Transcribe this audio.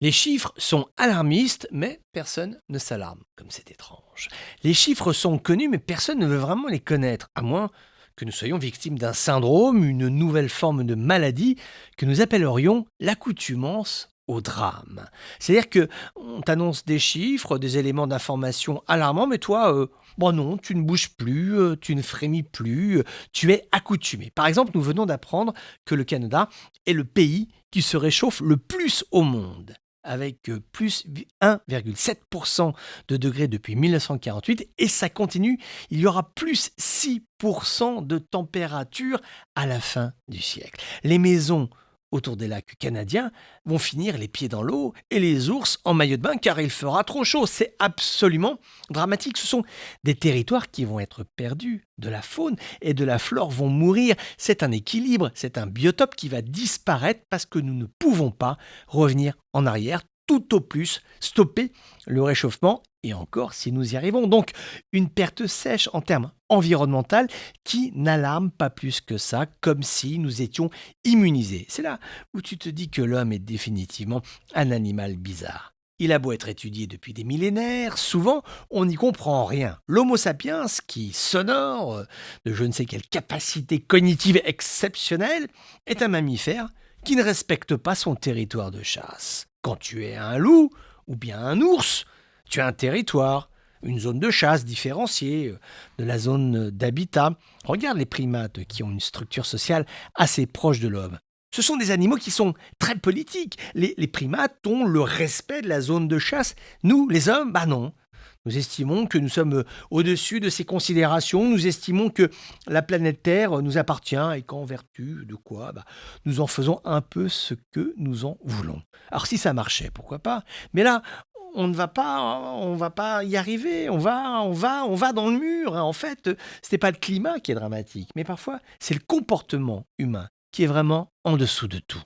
Les chiffres sont alarmistes, mais personne ne s'alarme, comme c'est étrange. Les chiffres sont connus, mais personne ne veut vraiment les connaître, à moins que nous soyons victimes d'un syndrome, une nouvelle forme de maladie que nous appellerions l'accoutumance au drame. C'est-à-dire que on t'annonce des chiffres, des éléments d'information alarmants, mais toi, bon non, tu ne bouges plus, tu ne frémis plus, tu es accoutumé. Par exemple, nous venons d'apprendre que le Canada est le pays qui se réchauffe le plus au monde, avec plus 1,7% de degrés depuis 1948, et ça continue, il y aura plus 6% de température à la fin du siècle. Les maisons autour des lacs canadiens vont finir les pieds dans l'eau et les ours en maillot de bain car il fera trop chaud. C'est absolument dramatique. Ce sont des territoires qui vont être perdus, de la faune et de la flore vont mourir. C'est un équilibre, c'est un biotope qui va disparaître parce que nous ne pouvons pas revenir en arrière, tout au plus stopper le réchauffement et encore si nous y arrivons. Donc une perte sèche en termes environnementaux qui n'alarme pas plus que ça, comme si nous étions immunisés. C'est là où tu te dis que l'homme est définitivement un animal bizarre. Il a beau être étudié depuis des millénaires, souvent on n'y comprend rien. L'Homo sapiens, qui s'honore de je ne sais quelle capacité cognitive exceptionnelle, est un mammifère qui ne respecte pas son territoire de chasse. Quand tu es un loup ou bien un ours, tu as un territoire, une zone de chasse différenciée de la zone d'habitat. Regarde les primates qui ont une structure sociale assez proche de l'homme. Ce sont des animaux qui sont très politiques. Les primates ont le respect de la zone de chasse. Nous, les hommes, bah non. Nous estimons que nous sommes au-dessus de ces considérations. Nous estimons que la planète Terre nous appartient et qu'en vertu de quoi nous en faisons un peu ce que nous en voulons. Alors si ça marchait, pourquoi pas. Mais là, on va pas y arriver. On va dans le mur. En fait, ce n'est pas le climat qui est dramatique, mais parfois c'est le comportement humain qui est vraiment en dessous de tout.